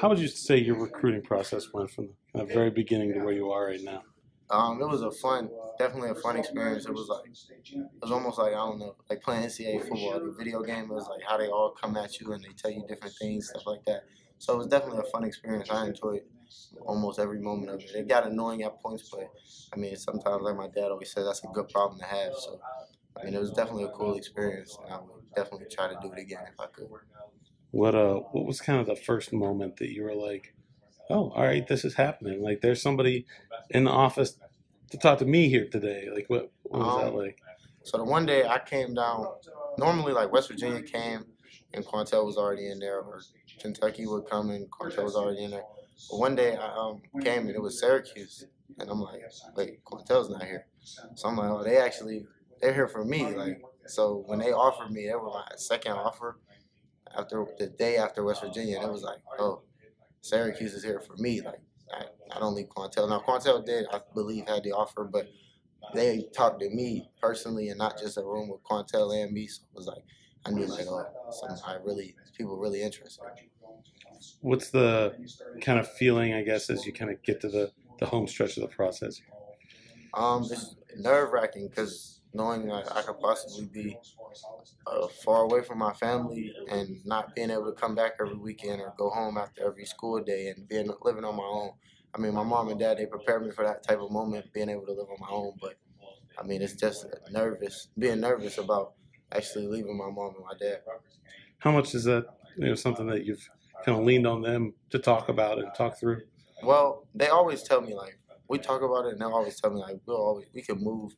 How would you say your recruiting process went from the very beginning to where you are right now? It was definitely a fun experience. It was almost like, I don't know, like playing NCAA football. The video game was like how they all come at you and they tell you different things, stuff like that. So it was definitely a fun experience. I enjoyed almost every moment of it. It got annoying at points, but I mean, sometimes, like my dad always said, that's a good problem to have. So, I mean, it was definitely a cool experience, and I would definitely try to do it again if I could. What was kind of the first moment that you were like, oh, all right, this is happening. Like, there's somebody in the office to talk to me here today. Like, what was that like? So the one day I came down, normally like West Virginia came and Quantel was already in there, or Kentucky would come and Quantel was already in there. But one day I came and it was Syracuse, and I'm like, wait, Quantel's not here. So I'm like, oh, they're here for me. Like, so when they offered me, they were my second offer after the day after West Virginia, and it was like, oh, Syracuse is here for me. Like, I don't leave Quantel. Now, Quantel did, I believe, had the offer, but they talked to me personally and not just a room with Quantel and me. So it was like, I knew, like, oh, people really interested. What's the kind of feeling, I guess, as you kind of get to the home stretch of the process? It's nerve-wracking because knowing that I could possibly be far away from my family and not being able to come back every weekend or go home after every school day and living on my own. I mean, my mom and dad, they prepared me for that type of moment, being able to live on my own. But, I mean, it's just being nervous about actually leaving my mom and my dad. How much is that, something that you've kind of leaned on them to talk about and talk through? Well, they always tell me, like, we talk about it, and they'll always tell me, like, we can move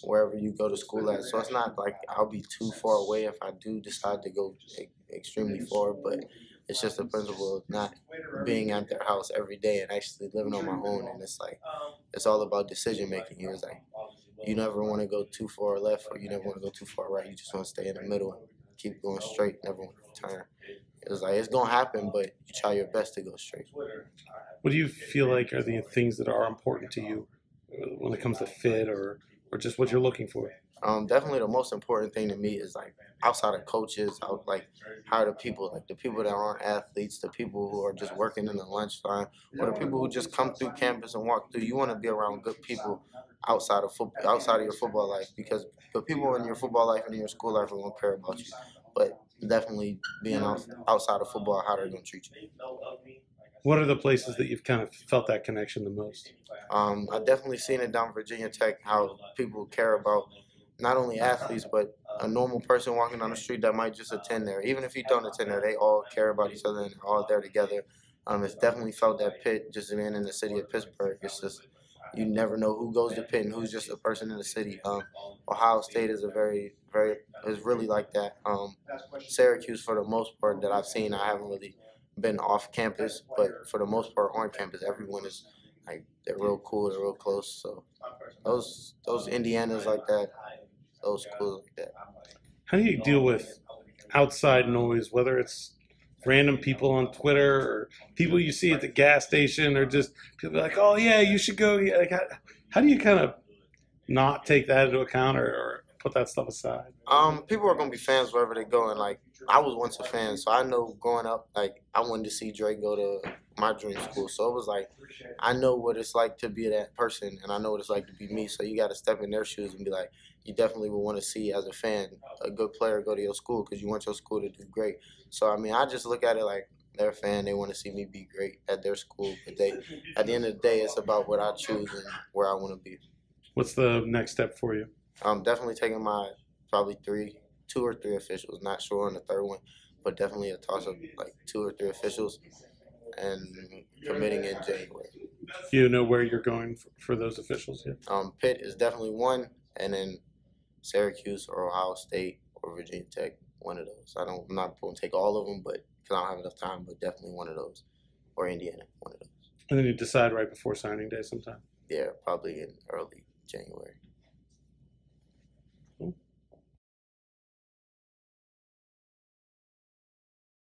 wherever you go to school at. So it's not like I'll be too far away if I do decide to go extremely far, but it's just the principle of not being at their house every day and actually living on my own. And it's like, it's all about decision making. It was like, you never want to go too far left or you never want to go too far right. You just want to stay in the middle and keep going straight, never want to turn. It was like, it's going to happen, but you try your best to go straight. What do you feel like are the things that are important to you when it comes to fit or just what you're looking for? Definitely the most important thing to me is like outside of coaches, like how the people that aren't athletes, the people who are just working in the lunchtime, or the people who just come through campus and walk through. You want to be around good people outside of your football life, because the people in your football life and in your school life are going to care about you. But definitely being outside of football, how they're going to treat you. What are the places that you've kind of felt that connection the most? I've definitely seen it down Virginia Tech, how people care about not only athletes, but a normal person walking down the street that might just attend there. Even if you don't attend there, they all care about each other and they're all there together. It's definitely felt that Pitt, just being in the city of Pittsburgh. It's just, you never know who goes to Pitt and who's just a person in the city. Ohio State is is really like that. Syracuse, for the most part that I've seen, I haven't really been off campus, but for the most part on campus, everyone is like, they're real cool, they're real close. So those Indianas like that, those schools like that. How do you deal with outside noise, whether it's random people on Twitter or people you see at the gas station, or just people like, oh yeah, you should go? Like, how do you kind of not take that into account or put that stuff aside? People are gonna be fans wherever they go, and like I was once a fan, so I know growing up, like I wanted to see Drake go to my dream school. So it was like, I know what it's like to be that person, and I know what it's like to be me. So you got to step in their shoes and be like, you definitely would want to see as a fan a good player go to your school because you want your school to do great. So I mean, I just look at it like they're a fan. They want to see me be great at their school, but at the end of the day, it's about what I choose and where I want to be. What's the next step for you? I'm definitely taking my probably two or three officials. Not sure on the third one, but definitely a toss of like 2 or 3 officials and committing in January. Do you know where you're going for those officials yet? Pitt is definitely one, and then Syracuse or Ohio State or Virginia Tech, one of those. I'm not going to take all of them, but because I don't have enough time, but definitely one of those, or Indiana, one of those. And then you decide right before signing day sometime? Yeah, probably in early January.